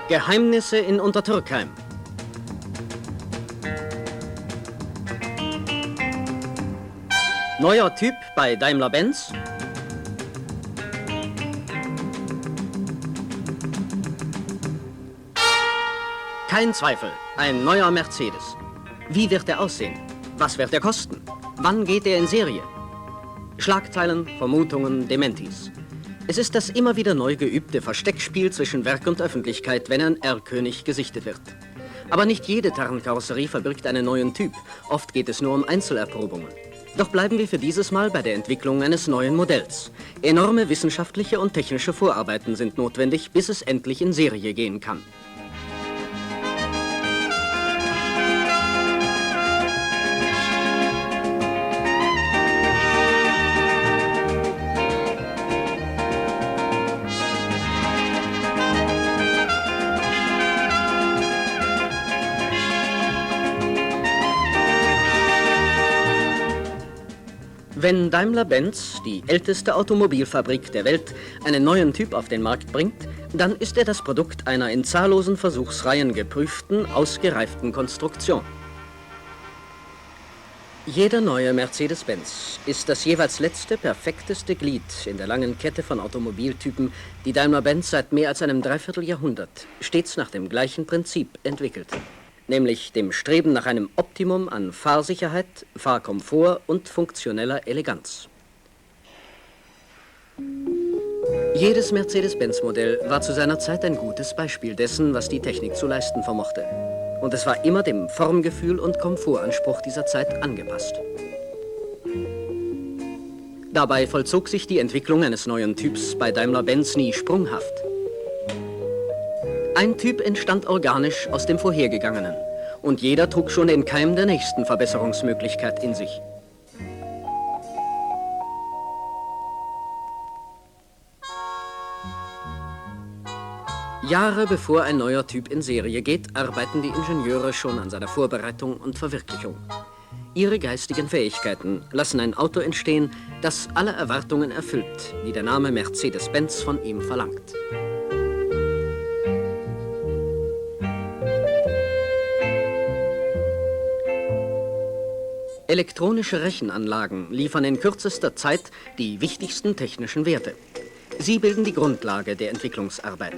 Geheimnisse in Untertürkheim. Neuer Typ bei Daimler-Benz. Kein Zweifel, ein neuer Mercedes. Wie wird er aussehen? Was wird er kosten? Wann geht er in Serie? Schlagzeilen, Vermutungen, Dementis. Es ist das immer wieder neu geübte Versteckspiel zwischen Werk und Öffentlichkeit, wenn ein R-König gesichtet wird. Aber nicht jede Tarnkarosserie verbirgt einen neuen Typ. Oft geht es nur um Einzelerprobungen. Doch bleiben wir für dieses Mal bei der Entwicklung eines neuen Modells. Enorme wissenschaftliche und technische Vorarbeiten sind notwendig, bis es endlich in Serie gehen kann. Wenn Daimler-Benz, die älteste Automobilfabrik der Welt, einen neuen Typ auf den Markt bringt, dann ist er das Produkt einer in zahllosen Versuchsreihen geprüften, ausgereiften Konstruktion. Jeder neue Mercedes-Benz ist das jeweils letzte, perfekteste Glied in der langen Kette von Automobiltypen, die Daimler-Benz seit mehr als einem Dreivierteljahrhundert stets nach dem gleichen Prinzip entwickelt. Nämlich dem Streben nach einem Optimum an Fahrsicherheit, Fahrkomfort und funktioneller Eleganz. Jedes Mercedes-Benz-Modell war zu seiner Zeit ein gutes Beispiel dessen, was die Technik zu leisten vermochte. Und es war immer dem Formgefühl und Komfortanspruch dieser Zeit angepasst. Dabei vollzog sich die Entwicklung eines neuen Typs bei Daimler-Benz nie sprunghaft. Ein Typ entstand organisch aus dem vorhergegangenen und jeder trug schon den Keim der nächsten Verbesserungsmöglichkeit in sich. Jahre bevor ein neuer Typ in Serie geht, arbeiten die Ingenieure schon an seiner Vorbereitung und Verwirklichung. Ihre geistigen Fähigkeiten lassen ein Auto entstehen, das alle Erwartungen erfüllt, die der Name Mercedes-Benz von ihm verlangt. Elektronische Rechenanlagen liefern in kürzester Zeit die wichtigsten technischen Werte. Sie bilden die Grundlage der Entwicklungsarbeit.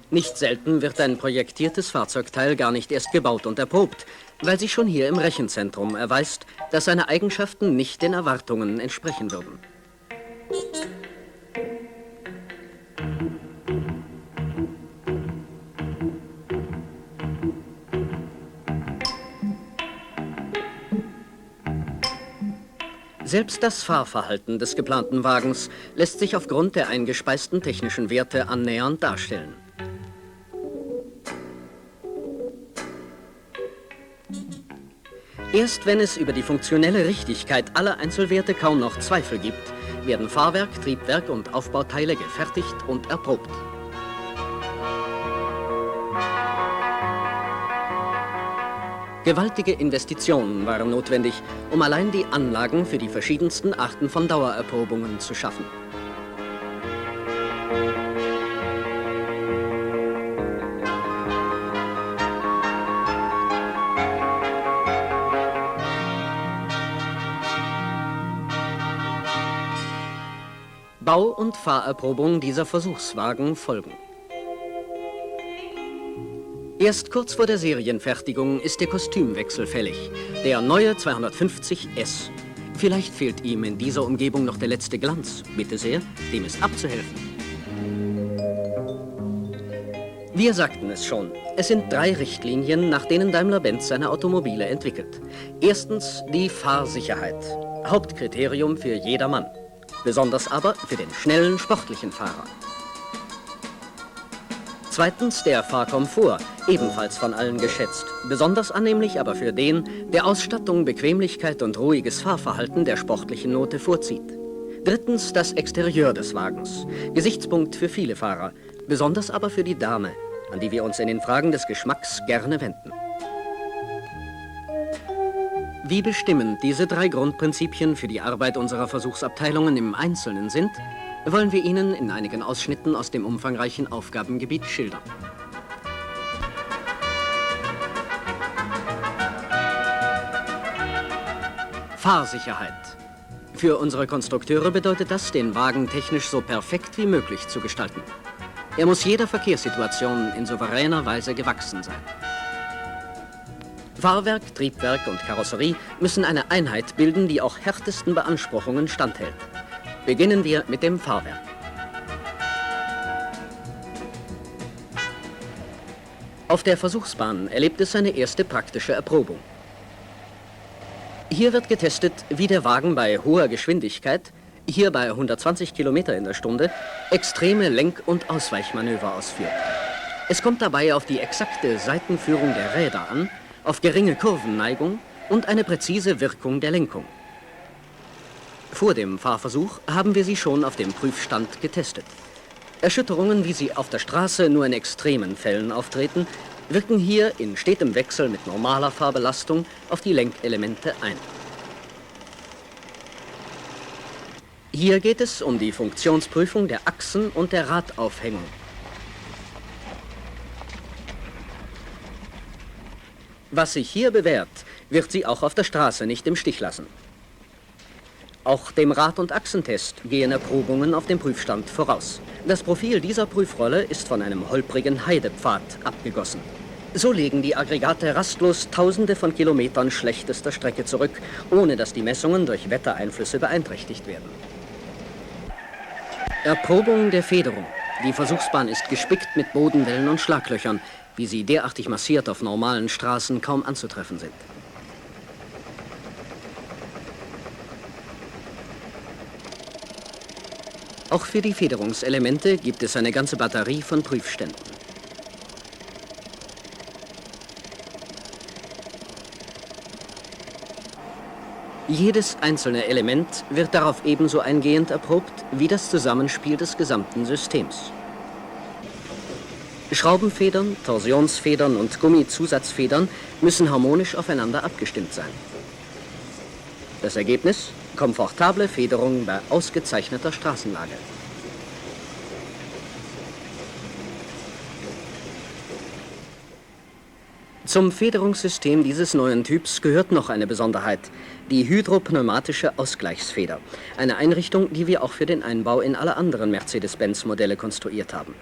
Nicht selten wird ein projektiertes Fahrzeugteil gar nicht erst gebaut und erprobt, weil sich schon hier im Rechenzentrum erweist, dass seine Eigenschaften nicht den Erwartungen entsprechen würden. Selbst das Fahrverhalten des geplanten Wagens lässt sich aufgrund der eingespeisten technischen Werte annähernd darstellen. Erst wenn es über die funktionelle Richtigkeit aller Einzelwerte kaum noch Zweifel gibt, werden Fahrwerk, Triebwerk und Aufbauteile gefertigt und erprobt. Gewaltige Investitionen waren notwendig, um allein die Anlagen für die verschiedensten Arten von Dauererprobungen zu schaffen. Bau- und Fahrerprobung dieser Versuchswagen folgen. Erst kurz vor der Serienfertigung ist der Kostümwechsel fällig, der neue 250S. Vielleicht fehlt ihm in dieser Umgebung noch der letzte Glanz. Bitte sehr, dem ist abzuhelfen. Wir sagten es schon, es sind 3 Richtlinien, nach denen Daimler-Benz seine Automobile entwickelt. Erstens die Fahrsicherheit, Hauptkriterium für jedermann. Besonders aber für den schnellen, sportlichen Fahrer. Zweitens der Fahrkomfort, ebenfalls von allen geschätzt. Besonders annehmlich aber für den, der Ausstattung, Bequemlichkeit und ruhiges Fahrverhalten der sportlichen Note vorzieht. Drittens das Exterieur des Wagens. Gesichtspunkt für viele Fahrer, besonders aber für die Dame, an die wir uns in den Fragen des Geschmacks gerne wenden. Wie bestimmend diese 3 Grundprinzipien für die Arbeit unserer Versuchsabteilungen im Einzelnen sind, wollen wir Ihnen in einigen Ausschnitten aus dem umfangreichen Aufgabengebiet schildern. Fahrsicherheit. Für unsere Konstrukteure bedeutet das, den Wagen technisch so perfekt wie möglich zu gestalten. Er muss jeder Verkehrssituation in souveräner Weise gewachsen sein. Fahrwerk, Triebwerk und Karosserie müssen eine Einheit bilden, die auch härtesten Beanspruchungen standhält. Beginnen wir mit dem Fahrwerk. Auf der Versuchsbahn erlebt es seine erste praktische Erprobung. Hier wird getestet, wie der Wagen bei hoher Geschwindigkeit, hier bei 120 Kilometer in der Stunde, extreme Lenk- und Ausweichmanöver ausführt. Es kommt dabei auf die exakte Seitenführung der Räder an, auf geringe Kurvenneigung und eine präzise Wirkung der Lenkung. Vor dem Fahrversuch haben wir sie schon auf dem Prüfstand getestet. Erschütterungen, wie sie auf der Straße nur in extremen Fällen auftreten, wirken hier in stetem Wechsel mit normaler Fahrbelastung auf die Lenkelemente ein. Hier geht es um die Funktionsprüfung der Achsen und der Radaufhängung. Was sich hier bewährt, wird Sie auch auf der Straße nicht im Stich lassen. Auch dem Rad- und Achsentest gehen Erprobungen auf dem Prüfstand voraus. Das Profil dieser Prüfrolle ist von einem holprigen Heidepfad abgegossen. So legen die Aggregate rastlos Tausende von Kilometern schlechtester Strecke zurück, ohne dass die Messungen durch Wettereinflüsse beeinträchtigt werden. Erprobung der Federung. Die Versuchsbahn ist gespickt mit Bodenwellen und Schlaglöchern, wie sie derartig massiert auf normalen Straßen kaum anzutreffen sind. Auch für die Federungselemente gibt es eine ganze Batterie von Prüfständen. Jedes einzelne Element wird darauf ebenso eingehend erprobt wie das Zusammenspiel des gesamten Systems. Schraubenfedern, Torsionsfedern und Gummizusatzfedern müssen harmonisch aufeinander abgestimmt sein. Das Ergebnis? Komfortable Federung bei ausgezeichneter Straßenlage. Zum Federungssystem dieses neuen Typs gehört noch eine Besonderheit, die hydropneumatische Ausgleichsfeder. Eine Einrichtung, die wir auch für den Einbau in alle anderen Mercedes-Benz-Modelle konstruiert haben.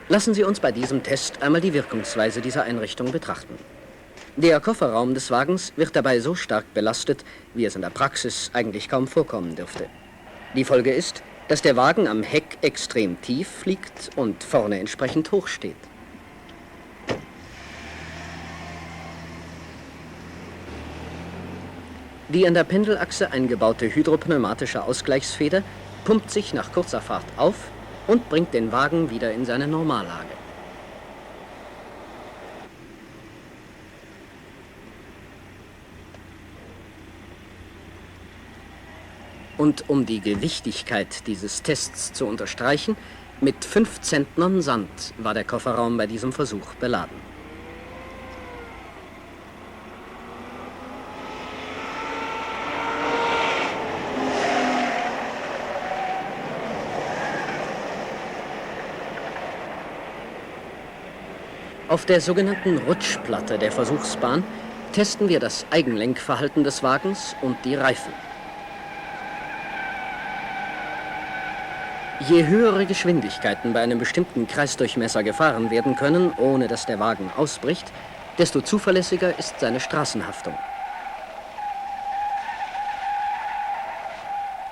Lassen Sie uns bei diesem Test einmal die Wirkungsweise dieser Einrichtung betrachten. Der Kofferraum des Wagens wird dabei so stark belastet, wie es in der Praxis eigentlich kaum vorkommen dürfte. Die Folge ist, dass der Wagen am Heck extrem tief liegt und vorne entsprechend hoch steht. Die an der Pendelachse eingebaute hydropneumatische Ausgleichsfeder pumpt sich nach kurzer Fahrt auf und bringt den Wagen wieder in seine Normallage. Und um die Gewichtigkeit dieses Tests zu unterstreichen, mit 5 Zentnern Sand war der Kofferraum bei diesem Versuch beladen. Auf der sogenannten Rutschplatte der Versuchsbahn testen wir das Eigenlenkverhalten des Wagens und die Reifen. Je höhere Geschwindigkeiten bei einem bestimmten Kreisdurchmesser gefahren werden können, ohne dass der Wagen ausbricht, desto zuverlässiger ist seine Straßenhaftung.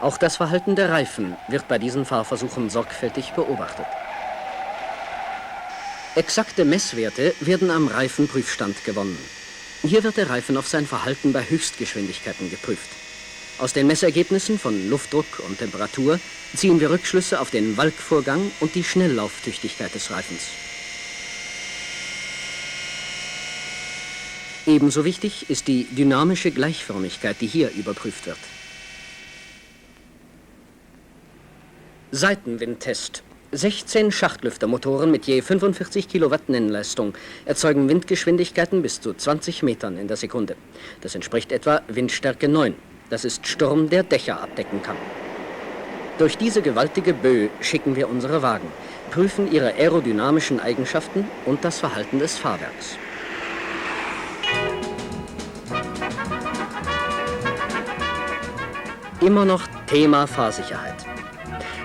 Auch das Verhalten der Reifen wird bei diesen Fahrversuchen sorgfältig beobachtet. Exakte Messwerte werden am Reifenprüfstand gewonnen. Hier wird der Reifen auf sein Verhalten bei Höchstgeschwindigkeiten geprüft. Aus den Messergebnissen von Luftdruck und Temperatur ziehen wir Rückschlüsse auf den Walkvorgang und die Schnelllauftüchtigkeit des Reifens. Ebenso wichtig ist die dynamische Gleichförmigkeit, die hier überprüft wird. Seitenwindtest. 16 Schachtlüftermotoren mit je 45 Kilowatt Nennleistung erzeugen Windgeschwindigkeiten bis zu 20 Metern in der Sekunde. Das entspricht etwa Windstärke 9. Das ist Sturm, der Dächer abdecken kann. Durch diese gewaltige Böe schicken wir unsere Wagen, prüfen ihre aerodynamischen Eigenschaften und das Verhalten des Fahrwerks. Immer noch Thema Fahrsicherheit.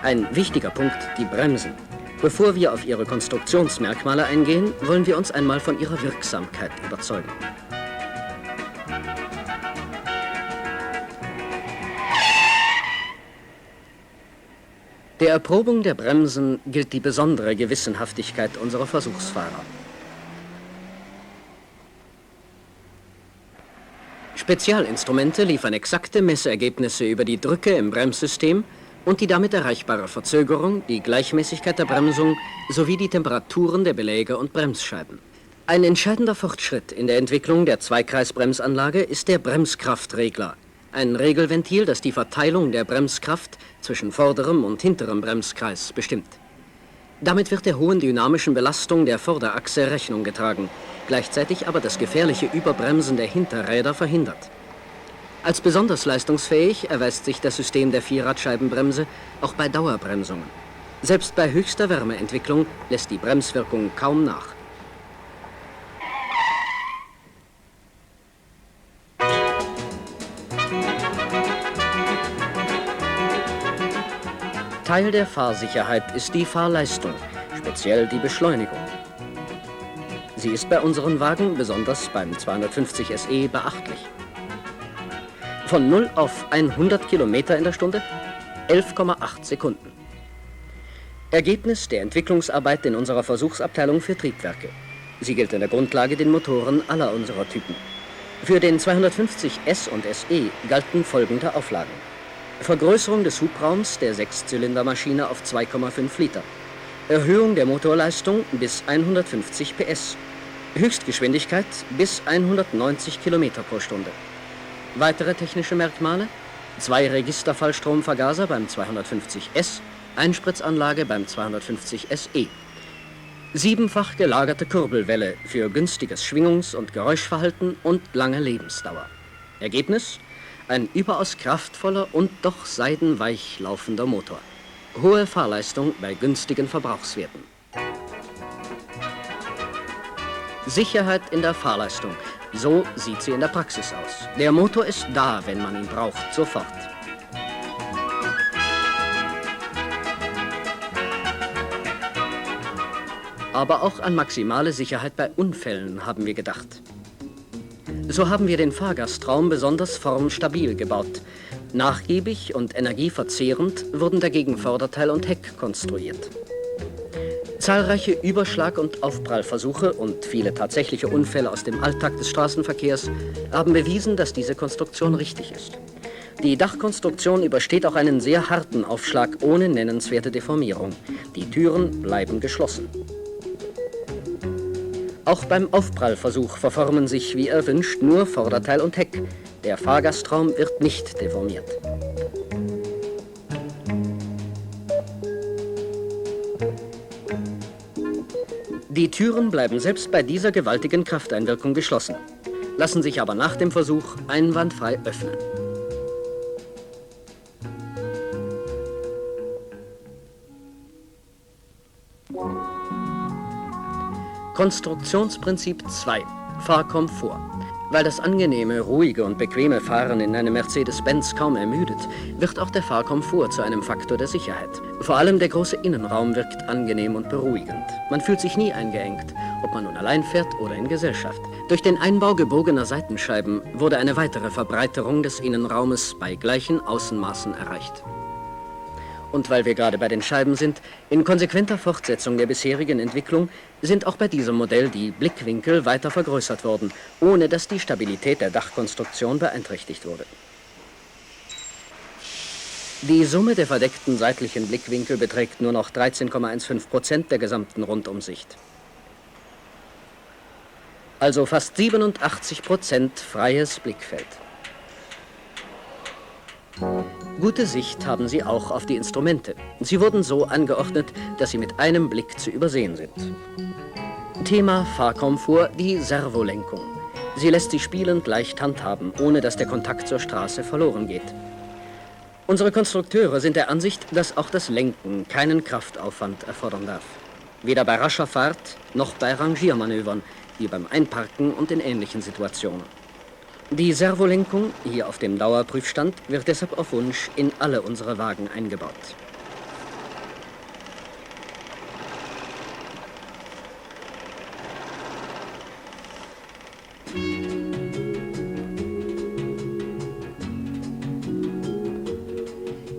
Ein wichtiger Punkt, die Bremsen. Bevor wir auf ihre Konstruktionsmerkmale eingehen, wollen wir uns einmal von ihrer Wirksamkeit überzeugen. Der Erprobung der Bremsen gilt die besondere Gewissenhaftigkeit unserer Versuchsfahrer. Spezialinstrumente liefern exakte Messergebnisse über die Drücke im Bremssystem und die damit erreichbare Verzögerung, die Gleichmäßigkeit der Bremsung sowie die Temperaturen der Beläge und Bremsscheiben. Ein entscheidender Fortschritt in der Entwicklung der Zweikreisbremsanlage ist der Bremskraftregler. Ein Regelventil, das die Verteilung der Bremskraft zwischen vorderem und hinterem Bremskreis bestimmt. Damit wird der hohen dynamischen Belastung der Vorderachse Rechnung getragen, gleichzeitig aber das gefährliche Überbremsen der Hinterräder verhindert. Als besonders leistungsfähig erweist sich das System der Vierradscheibenbremse auch bei Dauerbremsungen. Selbst bei höchster Wärmeentwicklung lässt die Bremswirkung kaum nach. Teil der Fahrsicherheit ist die Fahrleistung, speziell die Beschleunigung. Sie ist bei unseren Wagen, besonders beim 250 SE, beachtlich. Von 0 auf 100 Kilometer in der Stunde 11,8 Sekunden. Ergebnis der Entwicklungsarbeit in unserer Versuchsabteilung für Triebwerke. Sie gilt in der Grundlage den Motoren aller unserer Typen. Für den 250 S und SE galten folgende Auflagen. Vergrößerung des Hubraums der Sechszylindermaschine auf 2,5 Liter. Erhöhung der Motorleistung bis 150 PS. Höchstgeschwindigkeit bis 190 Kilometer pro Stunde. Weitere technische Merkmale: 2 Registerfallstromvergaser beim 250 S, Einspritzanlage beim 250 SE. 7-fach gelagerte Kurbelwelle für günstiges Schwingungs- und Geräuschverhalten und lange Lebensdauer. Ergebnis: ein überaus kraftvoller und doch seidenweich laufender Motor. Hohe Fahrleistung bei günstigen Verbrauchswerten. Sicherheit in der Fahrleistung. So sieht sie in der Praxis aus. Der Motor ist da, wenn man ihn braucht, sofort. Aber auch an maximale Sicherheit bei Unfällen haben wir gedacht. So haben wir den Fahrgastraum besonders formstabil gebaut. Nachgiebig und energieverzehrend wurden dagegen Vorderteil und Heck konstruiert. Zahlreiche Überschlag- und Aufprallversuche und viele tatsächliche Unfälle aus dem Alltag des Straßenverkehrs haben bewiesen, dass diese Konstruktion richtig ist. Die Dachkonstruktion übersteht auch einen sehr harten Aufschlag ohne nennenswerte Deformierung. Die Türen bleiben geschlossen. Auch beim Aufprallversuch verformen sich, wie erwünscht, nur Vorderteil und Heck. Der Fahrgastraum wird nicht deformiert. Die Türen bleiben selbst bei dieser gewaltigen Krafteinwirkung geschlossen, lassen sich aber nach dem Versuch einwandfrei öffnen. Konstruktionsprinzip 2. Fahrkomfort. Weil das angenehme, ruhige und bequeme Fahren in einem Mercedes-Benz kaum ermüdet, wird auch der Fahrkomfort zu einem Faktor der Sicherheit. Vor allem der große Innenraum wirkt angenehm und beruhigend. Man fühlt sich nie eingeengt, ob man nun allein fährt oder in Gesellschaft. Durch den Einbau gebogener Seitenscheiben wurde eine weitere Verbreiterung des Innenraumes bei gleichen Außenmaßen erreicht. Und weil wir gerade bei den Scheiben sind, in konsequenter Fortsetzung der bisherigen Entwicklung sind auch bei diesem Modell die Blickwinkel weiter vergrößert worden, ohne dass die Stabilität der Dachkonstruktion beeinträchtigt wurde. Die Summe der verdeckten seitlichen Blickwinkel beträgt nur noch 13,15% der gesamten Rundumsicht. Also fast 87% freies Blickfeld. Gute Sicht haben sie auch auf die Instrumente. Sie wurden so angeordnet, dass sie mit einem Blick zu übersehen sind. Thema Fahrkomfort, die Servolenkung. Sie lässt sich spielend leicht handhaben, ohne dass der Kontakt zur Straße verloren geht. Unsere Konstrukteure sind der Ansicht, dass auch das Lenken keinen Kraftaufwand erfordern darf. Weder bei rascher Fahrt noch bei Rangiermanövern, wie beim Einparken und in ähnlichen Situationen. Die Servolenkung, hier auf dem Dauerprüfstand, wird deshalb auf Wunsch in alle unsere Wagen eingebaut.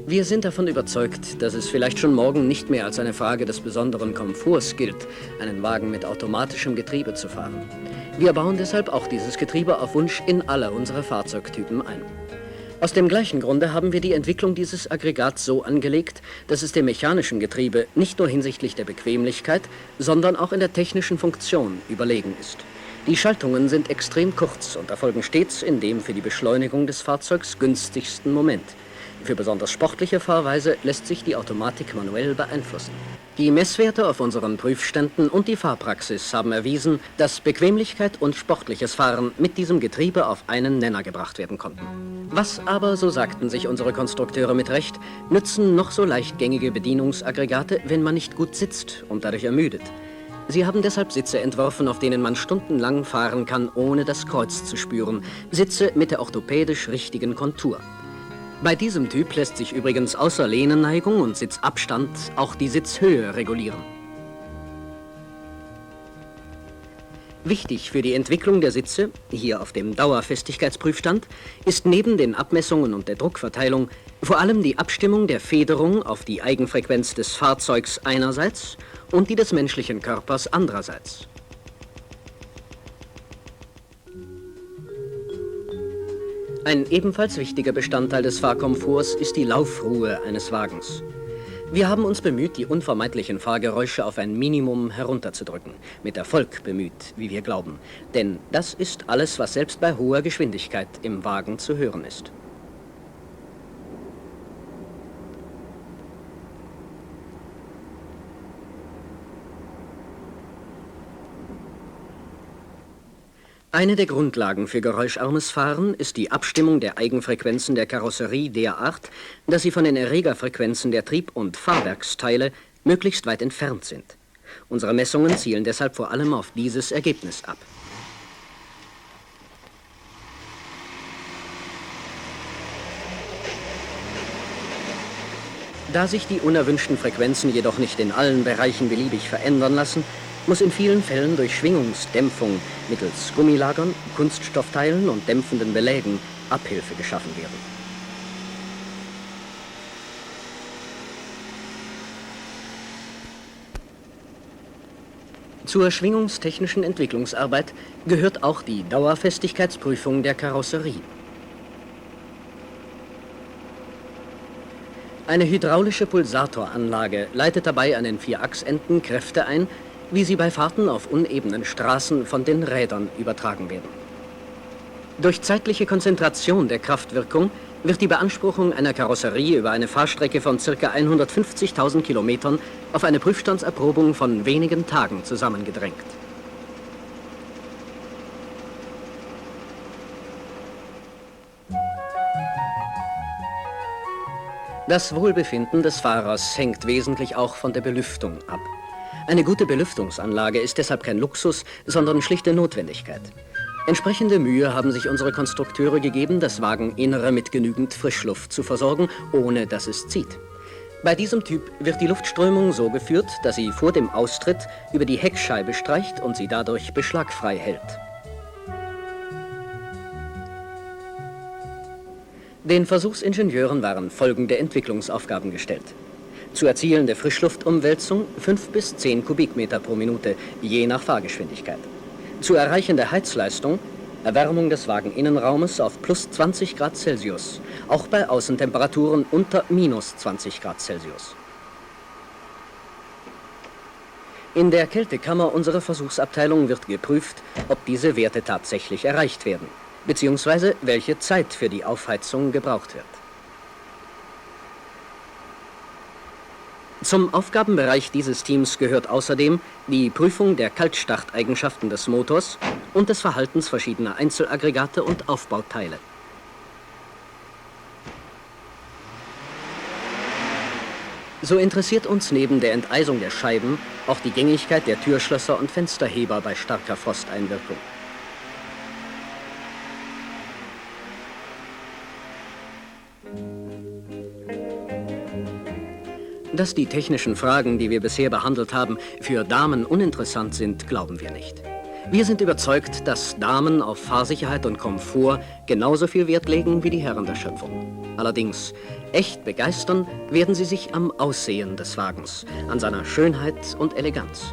Wir sind davon überzeugt, dass es vielleicht schon morgen nicht mehr als eine Frage des besonderen Komforts gilt, einen Wagen mit automatischem Getriebe zu fahren. Wir bauen deshalb auch dieses Getriebe auf Wunsch in alle unsere Fahrzeugtypen ein. Aus dem gleichen Grunde haben wir die Entwicklung dieses Aggregats so angelegt, dass es dem mechanischen Getriebe nicht nur hinsichtlich der Bequemlichkeit, sondern auch in der technischen Funktion überlegen ist. Die Schaltungen sind extrem kurz und erfolgen stets in dem für die Beschleunigung des Fahrzeugs günstigsten Moment. Für besonders sportliche Fahrweise lässt sich die Automatik manuell beeinflussen. Die Messwerte auf unseren Prüfständen und die Fahrpraxis haben erwiesen, dass Bequemlichkeit und sportliches Fahren mit diesem Getriebe auf einen Nenner gebracht werden konnten. Was aber, so sagten sich unsere Konstrukteure mit Recht, nützen noch so leichtgängige Bedienungsaggregate, wenn man nicht gut sitzt und dadurch ermüdet. Sie haben deshalb Sitze entworfen, auf denen man stundenlang fahren kann, ohne das Kreuz zu spüren. Sitze mit der orthopädisch richtigen Kontur. Bei diesem Typ lässt sich übrigens außer Lehnenneigung und Sitzabstand auch die Sitzhöhe regulieren. Wichtig für die Entwicklung der Sitze, hier auf dem Dauerfestigkeitsprüfstand, ist neben den Abmessungen und der Druckverteilung vor allem die Abstimmung der Federung auf die Eigenfrequenz des Fahrzeugs einerseits und die des menschlichen Körpers andererseits. Ein ebenfalls wichtiger Bestandteil des Fahrkomforts ist die Laufruhe eines Wagens. Wir haben uns bemüht, die unvermeidlichen Fahrgeräusche auf ein Minimum herunterzudrücken. Mit Erfolg bemüht, wie wir glauben. Denn das ist alles, was selbst bei hoher Geschwindigkeit im Wagen zu hören ist. Eine der Grundlagen für geräuscharmes Fahren ist die Abstimmung der Eigenfrequenzen der Karosserie derart, dass sie von den Erregerfrequenzen der Trieb- und Fahrwerksteile möglichst weit entfernt sind. Unsere Messungen zielen deshalb vor allem auf dieses Ergebnis ab. Da sich die unerwünschten Frequenzen jedoch nicht in allen Bereichen beliebig verändern lassen, muss in vielen Fällen durch Schwingungsdämpfung mittels Gummilagern, Kunststoffteilen und dämpfenden Belägen Abhilfe geschaffen werden. Zur schwingungstechnischen Entwicklungsarbeit gehört auch die Dauerfestigkeitsprüfung der Karosserie. Eine hydraulische Pulsatoranlage leitet dabei an den Vierachsenden Kräfte ein, wie sie bei Fahrten auf unebenen Straßen von den Rädern übertragen werden. Durch zeitliche Konzentration der Kraftwirkung wird die Beanspruchung einer Karosserie über eine Fahrstrecke von ca. 150.000 Kilometern auf eine Prüfstandserprobung von wenigen Tagen zusammengedrängt. Das Wohlbefinden des Fahrers hängt wesentlich auch von der Belüftung ab. Eine gute Belüftungsanlage ist deshalb kein Luxus, sondern schlichte Notwendigkeit. Entsprechende Mühe haben sich unsere Konstrukteure gegeben, das Wageninnere mit genügend Frischluft zu versorgen, ohne dass es zieht. Bei diesem Typ wird die Luftströmung so geführt, dass sie vor dem Austritt über die Heckscheibe streicht und sie dadurch beschlagfrei hält. Den Versuchsingenieuren waren folgende Entwicklungsaufgaben gestellt. Zu erzielende Frischluftumwälzung 5 bis 10 Kubikmeter pro Minute, je nach Fahrgeschwindigkeit. Zu erreichende Heizleistung, Erwärmung des Wageninnenraumes auf plus 20 Grad Celsius, auch bei Außentemperaturen unter minus 20 Grad Celsius. In der Kältekammer unserer Versuchsabteilung wird geprüft, ob diese Werte tatsächlich erreicht werden, beziehungsweise welche Zeit für die Aufheizung gebraucht wird. Zum Aufgabenbereich dieses Teams gehört außerdem die Prüfung der Kaltstarteigenschaften des Motors und des Verhaltens verschiedener Einzelaggregate und Aufbauteile. So interessiert uns neben der Enteisung der Scheiben auch die Gängigkeit der Türschlösser und Fensterheber bei starker Frosteinwirkung. Dass die technischen Fragen, die wir bisher behandelt haben, für Damen uninteressant sind, glauben wir nicht. Wir sind überzeugt, dass Damen auf Fahrsicherheit und Komfort genauso viel Wert legen wie die Herren der Schöpfung. Allerdings, echt begeistern werden sie sich am Aussehen des Wagens, an seiner Schönheit und Eleganz.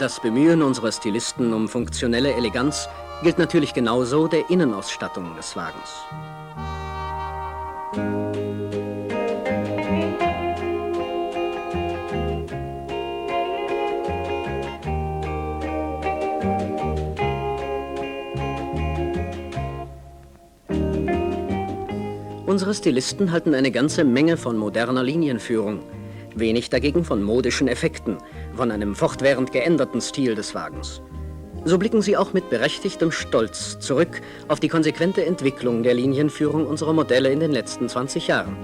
Das Bemühen unserer Stilisten um funktionelle Eleganz gilt natürlich genauso der Innenausstattung des Wagens. Unsere Stilisten halten eine ganze Menge von moderner Linienführung, wenig dagegen von modischen Effekten, von einem fortwährend geänderten Stil des Wagens. So blicken sie auch mit berechtigtem Stolz zurück auf die konsequente Entwicklung der Linienführung unserer Modelle in den letzten 20 Jahren,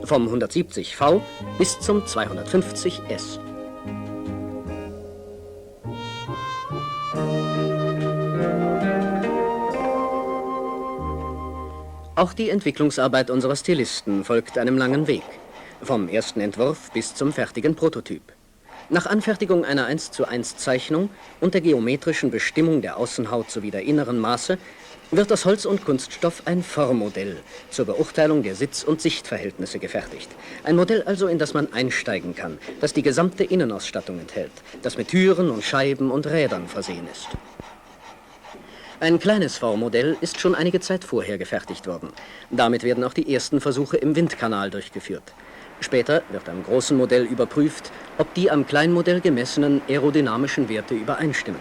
vom 170V bis zum 250S. Auch die Entwicklungsarbeit unserer Stilisten folgt einem langen Weg, vom ersten Entwurf bis zum fertigen Prototyp. Nach Anfertigung einer 1:1 Zeichnung und der geometrischen Bestimmung der Außenhaut sowie der inneren Maße wird aus Holz und Kunststoff ein Formmodell zur Beurteilung der Sitz- und Sichtverhältnisse gefertigt. Ein Modell also, in das man einsteigen kann, das die gesamte Innenausstattung enthält, das mit Türen und Scheiben und Rädern versehen ist. Ein kleines Formmodell ist schon einige Zeit vorher gefertigt worden. Damit werden auch die ersten Versuche im Windkanal durchgeführt. Später wird am großen Modell überprüft, ob die am Kleinmodell gemessenen aerodynamischen Werte übereinstimmen.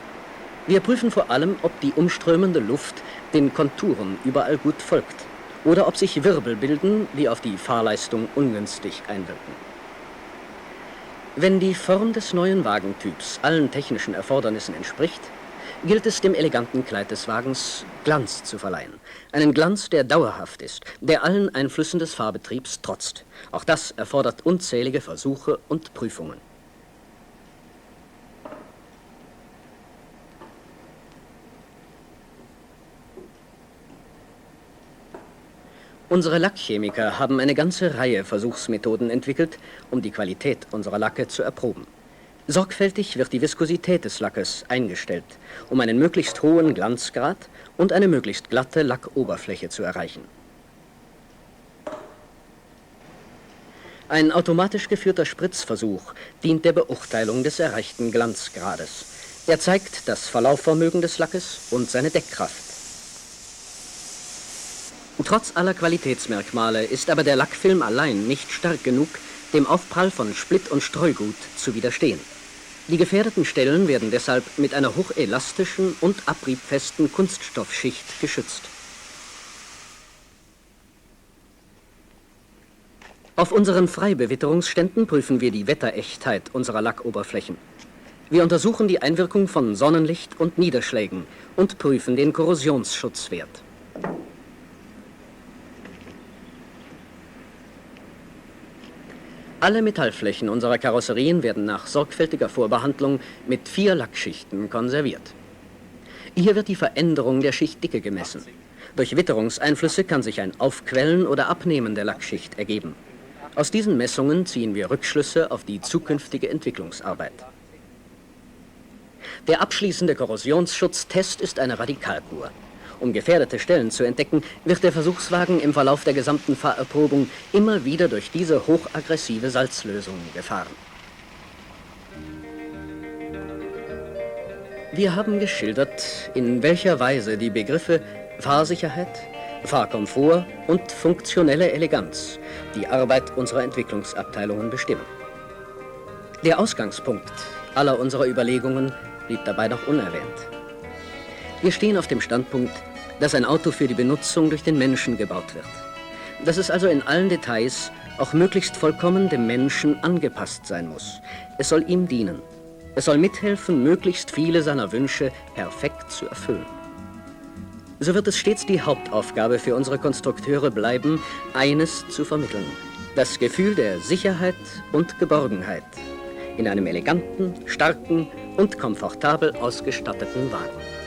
Wir prüfen vor allem, ob die umströmende Luft den Konturen überall gut folgt oder ob sich Wirbel bilden, die auf die Fahrleistung ungünstig einwirken. Wenn die Form des neuen Wagentyps allen technischen Erfordernissen entspricht, gilt es dem eleganten Kleid des Wagens Glanz zu verleihen. Einen Glanz, der dauerhaft ist, der allen Einflüssen des Fahrbetriebs trotzt. Auch das erfordert unzählige Versuche und Prüfungen. Unsere Lackchemiker haben eine ganze Reihe Versuchsmethoden entwickelt, um die Qualität unserer Lacke zu erproben. Sorgfältig wird die Viskosität des Lackes eingestellt, um einen möglichst hohen Glanzgrad und eine möglichst glatte Lackoberfläche zu erreichen. Ein automatisch geführter Spritzversuch dient der Beurteilung des erreichten Glanzgrades. Er zeigt das Verlaufvermögen des Lackes und seine Deckkraft. Trotz aller Qualitätsmerkmale ist aber der Lackfilm allein nicht stark genug, dem Aufprall von Splitt- und Streugut zu widerstehen. Die gefährdeten Stellen werden deshalb mit einer hochelastischen und abriebfesten Kunststoffschicht geschützt. Auf unseren Freibewitterungsständen prüfen wir die Wetterechtheit unserer Lackoberflächen. Wir untersuchen die Einwirkung von Sonnenlicht und Niederschlägen und prüfen den Korrosionsschutzwert. Alle Metallflächen unserer Karosserien werden nach sorgfältiger Vorbehandlung mit 4 Lackschichten konserviert. Hier wird die Veränderung der Schichtdicke gemessen. Durch Witterungseinflüsse kann sich ein Aufquellen oder Abnehmen der Lackschicht ergeben. Aus diesen Messungen ziehen wir Rückschlüsse auf die zukünftige Entwicklungsarbeit. Der abschließende Korrosionsschutztest ist eine Radikalkur. Um gefährdete Stellen zu entdecken, wird der Versuchswagen im Verlauf der gesamten Fahrerprobung immer wieder durch diese hochaggressive Salzlösung gefahren. Wir haben geschildert, in welcher Weise die Begriffe Fahrsicherheit, Fahrkomfort und funktionelle Eleganz die Arbeit unserer Entwicklungsabteilungen bestimmen. Der Ausgangspunkt aller unserer Überlegungen blieb dabei noch unerwähnt. Wir stehen auf dem Standpunkt, dass ein Auto für die Benutzung durch den Menschen gebaut wird. Dass es also in allen Details auch möglichst vollkommen dem Menschen angepasst sein muss. Es soll ihm dienen. Es soll mithelfen, möglichst viele seiner Wünsche perfekt zu erfüllen. So wird es stets die Hauptaufgabe für unsere Konstrukteure bleiben, eines zu vermitteln: das Gefühl der Sicherheit und Geborgenheit in einem eleganten, starken und komfortabel ausgestatteten Wagen.